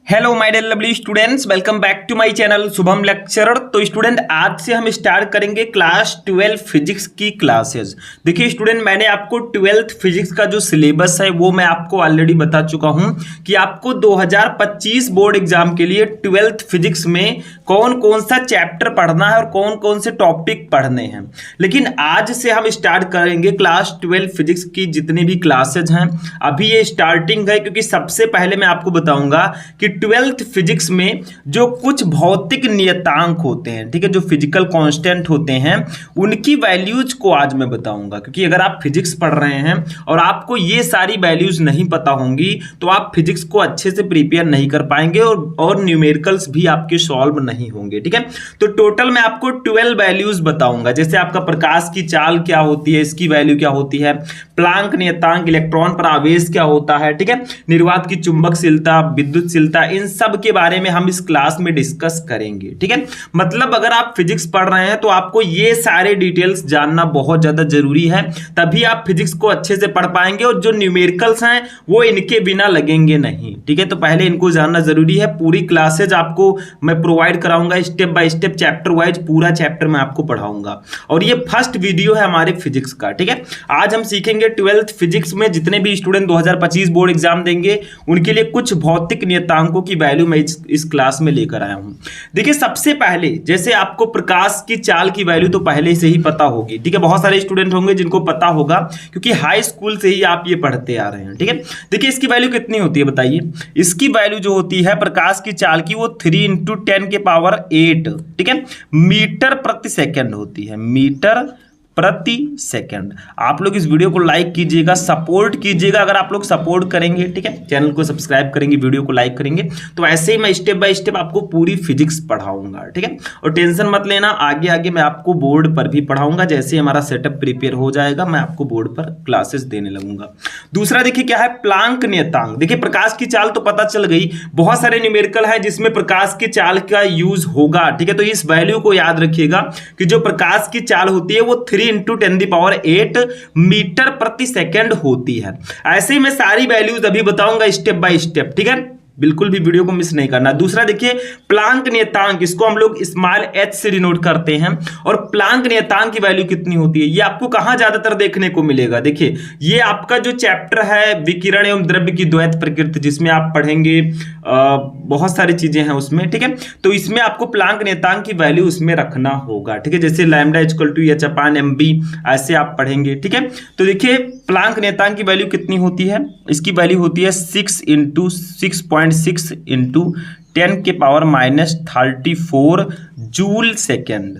Hello my dear lovely students, welcome back to my channel Shubham lecturer. तो student आज से हम स्टार्ट करेंगे क्लास 12 फिजिक्स की क्लासेस। देखिए स्टूडेंट, मैंने आपको 12th फिजिक्स का जो सिलेबस है वो मैं आपको ऑलरेडी बता चुका हूं कि आपको 2025 बोर्ड एग्जाम के लिए 12th फिजिक्स में कौन कौन सा चैप्टर पढ़ना है और कौन कौन से टॉपिक पढ़ने हैं। लेकिन आज से हम स्टार्ट करेंगे क्लास 12 फिजिक्स की जितनी भी क्लासेज हैं। अभी ये स्टार्टिंग है क्योंकि सबसे पहले मैं आपको बताऊंगा कि 12th फिजिक्स में जो कुछ भौतिक नियतांक होते हैं, ठीक है, जो फिजिकल कांस्टेंट होते हैं, उनकी वैल्यूज को आज मैं बताऊंगा। क्योंकि अगर आप फिजिक्स पढ़ रहे हैं और आपको ये सारी वैल्यूज नहीं पता होंगी तो आप फिजिक्स को अच्छे से प्रिपेयर नहीं कर पाएंगे और न्यूमेरिकल्स भी आपके सॉल्व नहीं होंगे। ठीक है, तो टोटल मैं आपको 12 वैल्यूज बताऊंगा। जैसे आपका प्रकाश की चाल क्या होती है, इसकी वैल्यू क्या होती है, प्लांक नियतांक, इलेक्ट्रॉन पर आवेश क्या होता है, ठीक है, निर्वात की चुंबकशीलता, विद्युतशीलता, इन सब के बारे में हम इस क्लास में डिस्कस करेंगे। ठीक है, मतलब अगर आप फिजिक्स पढ़ रहे हैं तो आपको ये सारे डिटेल्स जानना बहुत ज्यादा जरूरी है, तभी आप फिजिक्स को अच्छे से पढ़ पाएंगे और जो न्यूमेरिकल्स हैं वो इनके बिना लगेंगे नहीं। ठीक है, तो पहले इनको जानना जरूरी है। पूरी क्लासेज आपको मैं प्रोवाइड कराऊंगा step by step, chapter wise पूरा चैप्टर मैं आपको पढ़ाऊंगा और ये फर्स्ट वीडियो है हमारे फिजिक्स का। ठीक है, आज हम सीखेंगे 12th फिजिक्स में जितने भी स्टूडेंट 2025 बोर्ड एग्जाम देंगे उनके लिए कुछ भौतिक नियतांकों की वैल्यू मैं इस क्लास में लेकर आया हूं। देखिए सबसे पहले जैसे आपको प्रकाश की चाल की वैल्यू तो पहले से ही पता होगी। ठीक है, बहुत सारे स्टूडेंट होंगे जिनको पता होगा क्योंकि हाई स्कूल से ही आप ये पढ़ते आ रहे हैं। ठीक है, देखिए इसकी वैल्यू कितनी होती है बताइए। इसकी वैल्यू जो होती है प्रकाश की चाल की वो 3 × 10⁸, ठीक है, मीटर प्रति सेकंड होती है, मीटर प्रति सेकंड। आप लोग इस वीडियो को लाइक कीजिएगा, सपोर्ट कीजिएगा। अगर आप लोग सपोर्ट करेंगे, ठीक है, चैनल को सब्सक्राइब करेंगे, वीडियो को लाइक करेंगे, तो ऐसे ही मैं स्टेप बाय स्टेप आपको पूरी फिजिक्स पढ़ाऊंगा। ठीक है, और टेंशन मत लेना, आगे आगे मैं आपको बोर्ड पर भी पढ़ाऊंगा। जैसे हमारा सेटअप प्रिपेयर हो जाएगा मैं आपको बोर्ड पर क्लासेस देने लगूंगा। दूसरा देखिए क्या है, प्लांक नियतांक। देखिए प्रकाश की चाल तो पता चल गई, बहुत सारे न्यूमेरिकल है जिसमें प्रकाश की चाल का यूज होगा। ठीक है, तो इस वैल्यू को याद रखिएगा कि जो प्रकाश की चाल होती है वो 3 × 10⁸ मीटर प्रति सेकंड होती है। ऐसे ही मैं सारी वैल्यूज अभी बताऊंगा स्टेप बाय स्टेप। ठीक है, बिल्कुल भी वीडियो को मिस नहीं करना। दूसरा देखिए प्लांक नियतांक, इसको हम लोग स्मॉल h से डिनोट करते हैं। और प्लांक नियतांक की वैल्यू कितनी होती है ये आपको कहां ज्यादातर देखने को मिलेगा। देखिए ये आपका जो चैप्टर है विकिरण एवं द्रव्य की द्वैत प्रकृति, जिसमें आप पढ़ेंगे बहुत सारी चीजें हैं उसमें। ठीक है, तो इसमें आपको प्लांक नियतांक की वैल्यू उसमें रखना होगा। ठीक है, जैसे लैम्डा = h/mv ऐसे आप पढ़ेंगे। ठीक है, तो देखिए प्लांक नियतांक की वैल्यू कितनी होती है, इसकी वैल्यू होती है 6 × 6.6 × 10⁻34 जूल सेकेंड,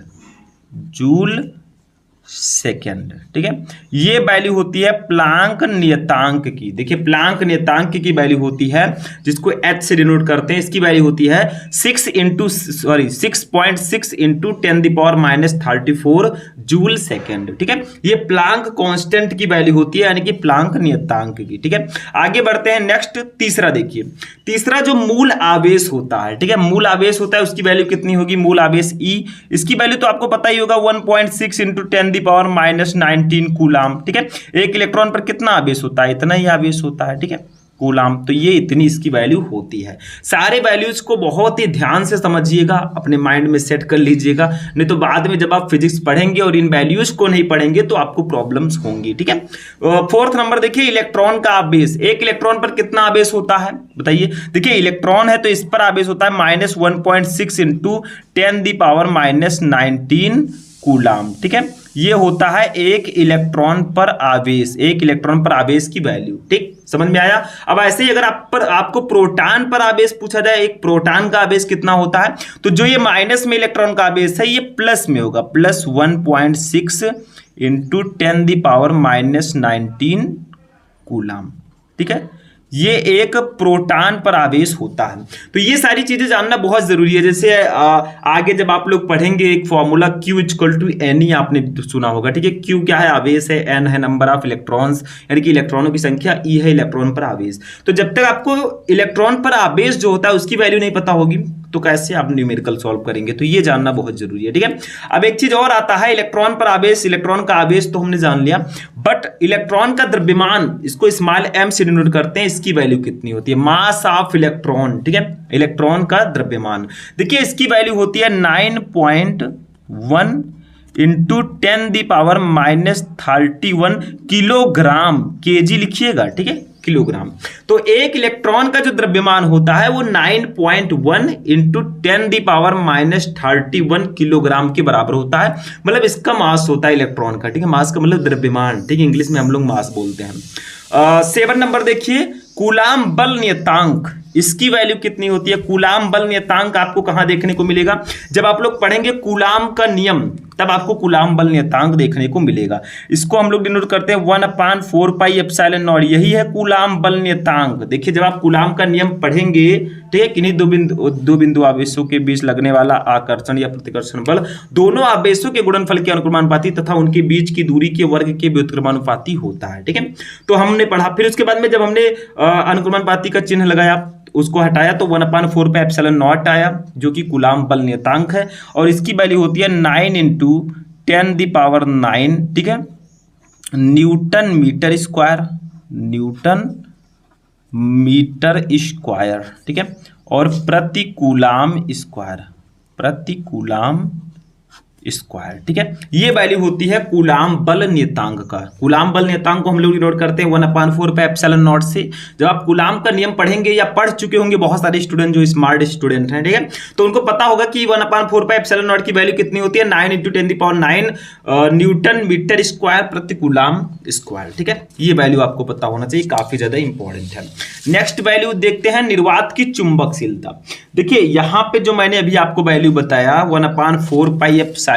जूल सेकेंड। ठीक है, ये वैल्यू होती है प्लांक नियतांक की। देखिए प्लांक नियतांक की वैल्यू होती है जिसको h से डिनोट करते हैं, इसकी वैल्यू होती है 6.6 × 10⁻34 जूल सेकेंड। ठीक है, ये प्लांक कांस्टेंट की वैल्यू होती है, यानी कि प्लांक नियतांक की। ठीक है, आगे बढ़ते हैं। नेक्स्ट तीसरा देखिए, तीसरा जो मूल आवेश होता है, ठीक है, मूल आवेश होता है, उसकी वैल्यू कितनी होगी, मूल आवेश E। इसकी वैल्यू तो आपको पता ही होगा 1.6 × 10⁻−19 कूलाम। ठीक है, एक इलेक्ट्रॉन पर कितना आवेश होता है, इतना ही आवेश होता है। ठीक है, कूलाम, तो ये इतनी इसकी वैल्यू होती है। सारे वैल्यूज को बहुत ही ध्यान से समझिएगा, अपने माइंड में सेट कर लीजिएगा, नहीं तो बाद में जब आप फिजिक्स पढ़ेंगे और इन वैल्यूज को नहीं पढ़ेंगे तो आपको प्रॉब्लम्स होंगी। ठीक है, 4th नंबर देखिए, इलेक्ट्रॉन का आवेश। एक इलेक्ट्रॉन पर कितना आवेश होता है बताइए। देखिए इलेक्ट्रॉन है तो इस पर आवेश होता है -1.6 × 10⁻−19 कूलाम। ठीक है, ये होता है एक इलेक्ट्रॉन पर आवेश, एक इलेक्ट्रॉन पर आवेश की वैल्यू। ठीक, समझ में आया। अब ऐसे ही अगर आपको प्रोटॉन पर आवेश पूछा जाए, एक प्रोटॉन का आवेश कितना होता है, तो जो ये माइनस में इलेक्ट्रॉन का आवेश है ये प्लस में होगा, +1.6 × 10⁻−19 कूलाम। ठीक है, ये एक प्रोटॉन पर आवेश होता है। तो ये सारी चीजें जानना बहुत जरूरी है। जैसे आगे जब आप लोग पढ़ेंगे एक फॉर्मूला Q = Ne आपने सुना होगा। ठीक है, Q क्या है, आवेश है, N है नंबर ऑफ इलेक्ट्रॉन्स यानी कि इलेक्ट्रॉनों की संख्या, E है इलेक्ट्रॉन पर आवेश। तो जब तक आपको इलेक्ट्रॉन पर आवेश जो होता है उसकी वैल्यू नहीं पता होगी तो कैसे आप न्यूमेरिकल सॉल्व करेंगे, तो ये जानना बहुत जरूरी है, ठीक है। अब एक चीज और आता है, इलेक्ट्रॉन पर आवेश, इलेक्ट्रॉन का आवेश तो हमने जान लिया, बट इलेक्ट्रॉन का द्रव्यमान, इसको स्मॉल m से डिनोट करते हैं, इसकी वैल्यू कितनी होती है, मास ऑफ इलेक्ट्रॉन, ठीक है, इलेक्ट्रॉन का द्रव्यमान। देखिए इसकी वैल्यू होती है 9.1 इंटू 10⁻31 किलोग्राम, केजी लिखिएगा, ठीक है, किलोग्राम। तो एक इलेक्ट्रॉन का जो द्रव्यमान होता है वो 9.1 इंटू 10⁻31 किलोग्राम के बराबर होता है, मतलब इसका मास होता है इलेक्ट्रॉन का, ठीक है, मास का मतलब द्रव्यमान, ठीक है, इंग्लिश में हम लोग मास बोलते हैं। 7 नंबर देखिए, कूलाम बल नियतांक, इसकी वैल्यू कितनी होती है। कूलाम बल नियतांक आपको कहां देखने को मिलेगा, जब आप लोग पढ़ेंगे कूलाम का नियम, तब आपको कूलाम बल नियतांक देखने को मिलेगा। इसको हम लोग डिनोट करते हैं 1/4πε0, यही है कूलाम बल नियतांक। देखिए जब आप कूलाम का नियम पढ़ेंगे, ठीक है, किन्हीं दो बिंदु आवेशों के बीच लगने वाला आकर्षण या प्रतिकर्षण बल दोनों आवेशों के गुणनफल के अनुक्रमानुपाती तथा उनके बीच की दूरी के वर्ग के व्युत्क्रमानुपाती होता है, ठीक है। तो हमने पढ़ा, फिर उसके बाद में जब हमने अनुक्रमानुपाती का चिन्ह लगाया, उसको हटाया, तो 1/4πε0 आया, जो कि कूलाम बल नियतांक है, और इसकी वैल्यू होती है 9 इंटू 10⁹, ठीक है, newton metre square, newton metre square, ठीक है, और प्रति कूलाम स्क्वायर, प्रति कूलाम स्क्वायर, ठीक है। ये वैल्यू होती है कूलाम बल नियतांक का। कूलाम बल नियतांक को हम लोग डिनोट करते हैं 1/4πε0 से। जब आप कूलाम का नियम पढ़ेंगे या पढ़ चुके होंगे, बहुत सारे स्टूडेंट जो स्मार्ट स्टूडेंट हैं, ठीक है, तो उनको पता होगा कि 1/4πε0 की वैल्यू कितनी होती है, 9 इंटू 10⁹ न्यूटन मीटर स्क्वायर प्रति कूलाम स्क्वायर, ठीक है। ये वैल्यू आपको पता होना चाहिए, काफी ज्यादा इंपॉर्टेंट है। नेक्स्ट वैल्यू देखते हैं, निर्वात की चुंबकशीलता। देखिए यहां पे जो मैंने अभी आपको वैल्यू बताया 1/4πε0,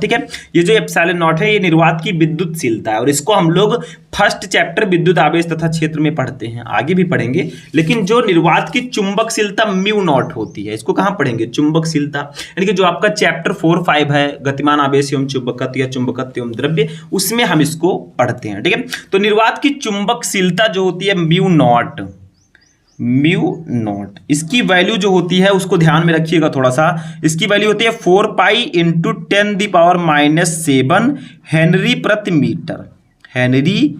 ठीक है, ये जो ε0 है ये निर्वात की विद्युतशीलता है, और इसको हम लोग फर्स्ट चैप्टर विद्युत आवेश तथा क्षेत्र में पढ़ते हैं, आगे भी पढ़ेंगे। लेकिन जो निर्वात की चुंबकशीलता μ0 होती है, इसको कहां पढ़ेंगे, चुंबकशीलता, यानी कि जो आपका चैप्टर 4-5 है, गतिमान आवेश एवं चुंबकत्व या चुंबकत्व एवं द्रव्य, उसमें हम इसको पढ़ते हैं, ठीक है। तो निर्वात की चुंबकशीलता जो होती है μ0, इसकी वैल्यू जो होती है उसको ध्यान में रखिएगा थोड़ा सा, इसकी वैल्यू होती है 4π इंटू 10⁻7 हेनरी प्रति मीटर, हेनरी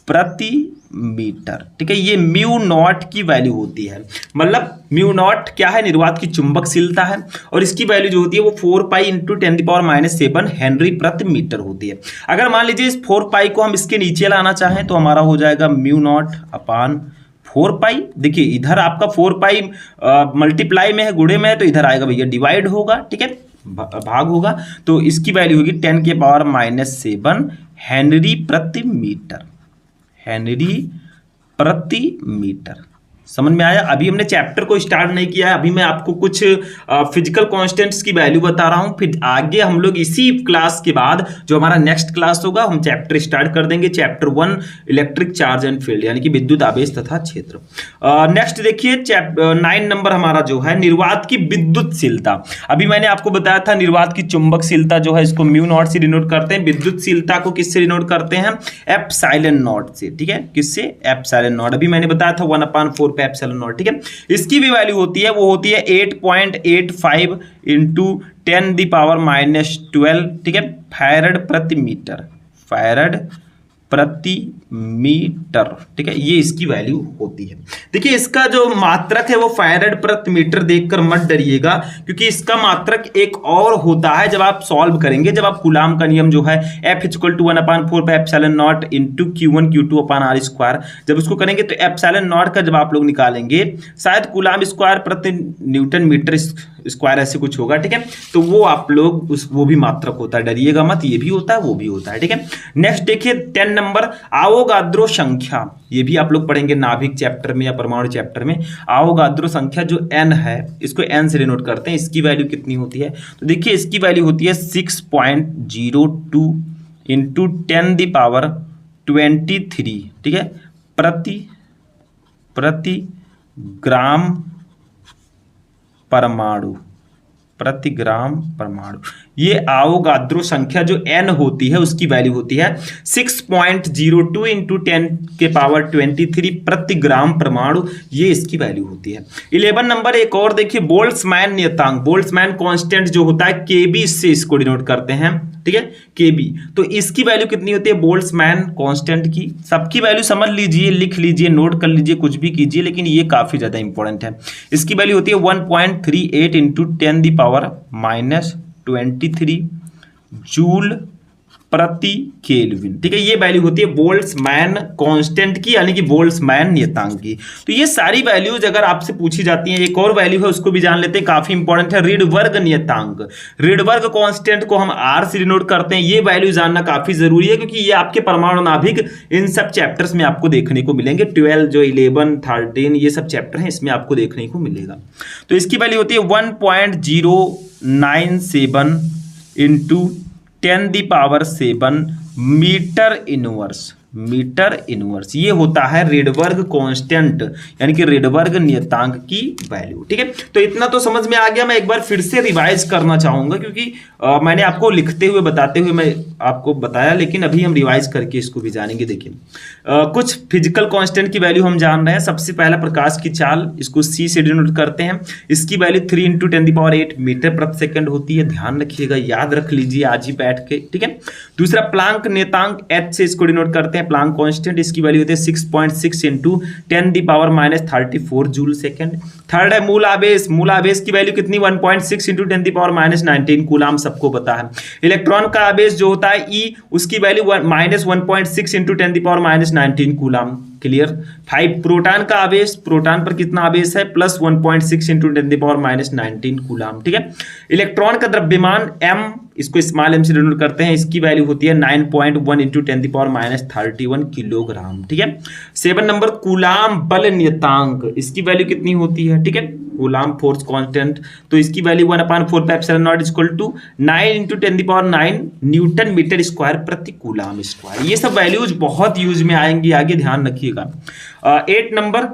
प्रति मीटर, ठीक है। ये μ0 की वैल्यू होती है, मतलब μ0 क्या है, निर्वात की चुंबकशीलता है, और इसकी वैल्यू जो होती है वो 4π इंटू 10⁻7 हेनरी प्रति मीटर होती है। अगर मान लीजिए इस 4π को हम इसके नीचे लाना चाहें तो हमारा हो जाएगा μ0/4π। देखिए इधर आपका 4π मल्टीप्लाई में है, गुणे में है, तो इधर आएगा भैया डिवाइड होगा, ठीक है, भाग होगा, तो इसकी वैल्यू होगी 10⁻7 हेनरी प्रति मीटर, हेनरी प्रति मीटर। समझ में आया। अभी हमने चैप्टर को स्टार्ट नहीं किया है, अभी मैं आपको कुछ फिजिकल कांस्टेंट्स की वैल्यू बता रहा हूं, फिर आगे हम लोग इसी क्लास के बाद जो हमारा नेक्स्ट क्लास होगा हम चैप्टर स्टार्ट कर देंगे, chapter 1 electric charge and field, यानी कि विद्युत आवेश तथा क्षेत्र। नेक्स्ट देखिए 9 नंबर हमारा जो है निर्वात की विद्युतशीलता। अभी मैंने आपको बताया था निर्वात की चुंबकशीलता जो है इसको μ0 से डिनोट करते हैं, विद्युतशीलता को किससे डिनोट करते हैं, ε0 से, ठीक है, किससे, ε0। अभी मैंने बताया था 1/4πε0, ठीक है। इसकी भी वैल्यू होती है, वो होती है 8.85 इंटू 10⁻12, ठीक है, फैरड प्रति मीटर, फैरड प्रति मीटर, ठीक है, ये इसकी वैल्यू होती है। देखिए इसका जो मात्रक है वो फैरड प्रति मीटर देखकर मत डरिएगा, क्योंकि इसका मात्रक एक और होता है जब आप सॉल्व करेंगे, जब आप कूलाम का नियम जो है F = 1/4πε0 इंटू Q1 Q2/r², जब उसको करेंगे तो ε0 का जब आप लोग निकालेंगे, शायद कूलाम स्क्वायर प्रति न्यूटन मीटर स्क्वायर ऐसे कुछ होगा, ठीक है, तो वो आप लोग वो भी मात्रक होता है, डरिएगा मत, ये भी होता है वो भी होता है, ठीक है। नेक्स्ट देखिए 10 नंबर आवोगाद्रो संख्या, ये भी आप लोग पढ़ेंगे नाभिक चैप्टर में या परमाणु चैप्टर में। आवोगाद्रो संख्या जो n है, इसको n से डिनोट करते हैं, इसकी वैल्यू कितनी होती है, तो देखिए इसकी वैल्यू होती है 6.02 इंटू 10⁻23, ठीक है, प्रति ग्राम परमाणु, प्रति ग्राम परमाणु। ये अवोगाद्रो संख्या जो n होती है उसकी वैल्यू होती है 6.02 इंटू 10⁻23 प्रति ग्राम परमाणु, ये इसकी वैल्यू होती है। 11 नंबर एक और देखिए, बोल्ट्जमैन नियतांक, बोल्ट्जमैन कांस्टेंट जो होता है केबी, इससे इसको डिनोट करते हैं, ठीक है, केबी। तो इसकी वैल्यू कितनी होती है बोल्ट्जमैन कांस्टेंट की? सबकी वैल्यू समझ लीजिए, लिख लीजिए, नोट कर लीजिए, कुछ भी कीजिए, लेकिन ये काफी ज्यादा इंपॉर्टेंट है। इसकी वैल्यू होती है 1.38 इंटू 10⁻23 जूल प्रति केल्विन, ठीक है। ये वैल्यू होती है बोल्ट्जमैन कांस्टेंट की, यानी कि बोल्ट्जमैन नियतांक की। तो ये सारी वैल्यूज अगर आपसे पूछी जाती हैं, एक और वैल्यू है उसको भी जान लेते हैं, काफी इंपॉर्टेंट है, रिडबर्ग नियतांक। रिडबर्ग कांस्टेंट को हम आर से डिनोट करते हैं, ये वैल्यू जानना काफी जरूरी है, क्योंकि ये आपके परमाणु नाभिक इन सब चैप्टर्स में आपको देखने को मिलेंगे। 12 जो 11 13 ये सब चैप्टर हैं, इसमें आपको देखने को मिलेगा। तो इसकी वैल्यू होती है 1.097 into 10⁻7 metre inverse, metre inverse. ये होता है रिडबर्ग कांस्टेंट, यानी कि रिडबर्ग नियतांक की वैल्यू, ठीक है। तो इतना तो समझ में आ गया। मैं एक बार फिर से रिवाइज करना चाहूंगा, क्योंकि मैंने आपको लिखते हुए बताते हुए मैं आपको बताया, लेकिन अभी हम रिवाइज करके इसको भी जानेंगे। देखिए कुछ फिजिकल कांस्टेंट की वैल्यू हम जान रहे हैं। सबसे पहला प्रकाश की चाल, इसको सी से डिनोट करते हैं, इसकी वैल्यू 3 इंटू 10⁸ मीटर प्रति सेकंड होती है। ध्यान रखिएगा, याद रख लीजिए आज ही बैठ के, ठीक है। दूसरा प्लांक नियतांक, एच से इसको डिनोट करते हैं, प्लांक कांस्टेंट, इसकी वैल्यू होती है 6.6 इंटू 10⁻34 जूल सेकंड। थर्ड है मूल आवेश, मूल आवेश की वैल्यू कितनी 1.6 इंटू 10⁻19 कूलाम, सबको पता है। इलेक्ट्रॉन का आवेश जो होता है ई, उसकी value -1.6 into 10⁻19 coulomb, clear. 5 proton का आवेश, प्रोटॉन पर कितना आवेश है +1.6 इंटू 10⁻19 कूलाम, ठीक है। इलेक्ट्रॉन का द्रव्यमान m, इसको स्मॉल m से डिनोट करते हैं, इसकी वैल्यू होती है 9.1 इंटू 10⁻31 किलोग्राम, ठीक है। 7 नंबर कूलाम बल नियतांक, इसकी वैल्यू कितनी होती है, ठीक है, कूलाम फोर्स कांस्टेंट। तो इसकी value 1/4πε0 equal to 9 into 10⁹ newton metre square प्रति कूलाम स्क्वायर। ये सब वैल्यूज बहुत यूज में आएंगी आगे, ध्यान रखिएगा। 8 नंबर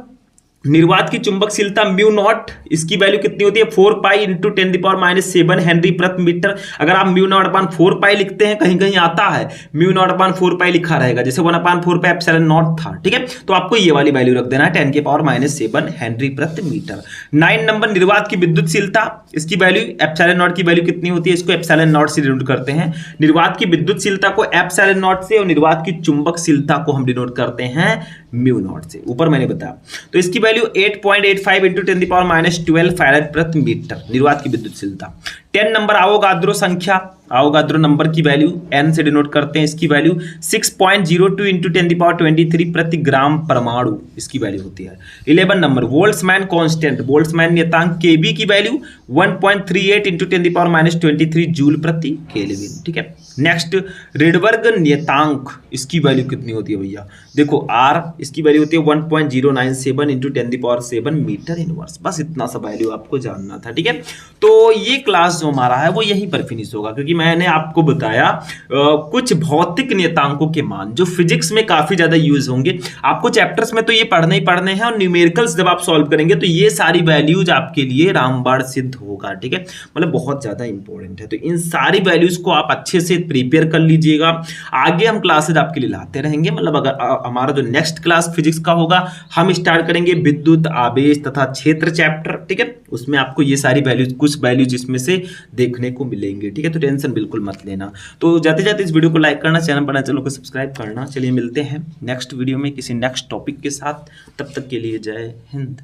निर्वात की चुंबकशीलता म्यू नॉट, इसकी वैल्यू कितनी होती है 4π इंटू 10⁻7 हेनरी प्रति मीटर। अगर आप म्यू नॉट अपान 4π लिखते हैं, कहीं कहीं आता है म्यू नॉट अपान 4π लिखा रहेगा, जैसे 1/4πε0 था, ठीक है। तो आपको ये वाली वैल्यू रख देना है 10⁻7 हेनरी प्रति मीटर। 9 नंबर निर्वात की विद्युतशीलता, इसकी वैल्यू ε0 की वैल्यू कितनी होती है, इसको ε0 से डिनोट करते हैं। निर्वात की विद्युतशीलता को ε0 से और निर्वात की चुंबकशीलता को हम डिनोट करते हैं म्यू नॉट से, ऊपर मैंने बताया। तो इसकी वैल्यू 8.85 इंटू 10⁻12 फैराड प्रति मीटर, निर्वात की विद्युतशीलता। 10 नंबर अवोगाद्रो संख्या, अवोगाद्रो नंबर की वैल्यू n से डिनोट करते हैं, इसकी वैल्यू 6.02 इंटू 10⁻23 प्रति ग्राम परमाणु, इसकी वैल्यू होती है। 11 नंबर बोल्ट्जमैन कांस्टेंट, बोल्ट्जमैन नियतांक kb की वैल्यू 1.38 इंटू 10⁻23 जूल प्रति केल्विन, ठीक है। नेक्स्ट रिडबर्ग नियतांक, इसकी वैल्यू कितनी होती है भैया, देखो r, इसकी वैल्यू होती है 1.097 इंटू 10⁻7 मीटर इनवर्स। बस इतना सा वैल्यू आपको जानना था, ठीक है। तो ये क्लास जो हमारा है वो यहीं पर फिनिश होगा, क्योंकि मैंने आपको बताया कुछ भौतिक नियतांकों के मान जो फिजिक्स में काफी ज्यादा यूज होंगे। आपको चैप्टर्स में तो ये पढ़ने ही पढ़ने हैं, और न्यूमेरिकल्स जब आप सॉल्व करेंगे तो ये सारी वैल्यूज आपके लिए रामबाण सिद्ध होगा, ठीक है, मतलब बहुत ज्यादा इंपॉर्टेंट है। तो इन सारी वैल्यूज को आप अच्छे से प्रिपेयर कर लीजिएगा, आगे हम क्लासेज आपके लिए लाते रहेंगे। मतलब अगर हमारा जो नेक्स्ट क्लास फिजिक्स का होगा, हम स्टार्ट करेंगे विद्युत आवेश तथा क्षेत्र चैप्टर, ठीक है, उसमें आपको ये सारी वैल्यूज, कुछ वैल्यूज इसमें से देखने को मिलेंगे, ठीक है। तो टेंशन बिल्कुल मत लेना। तो जाते जाते इस वीडियो को लाइक करना, चैनल पर चैनल को सब्सक्राइब करना। चलिए मिलते हैं नेक्स्ट वीडियो में किसी नेक्स्ट टॉपिक के साथ, तब तक के लिए जय हिंद।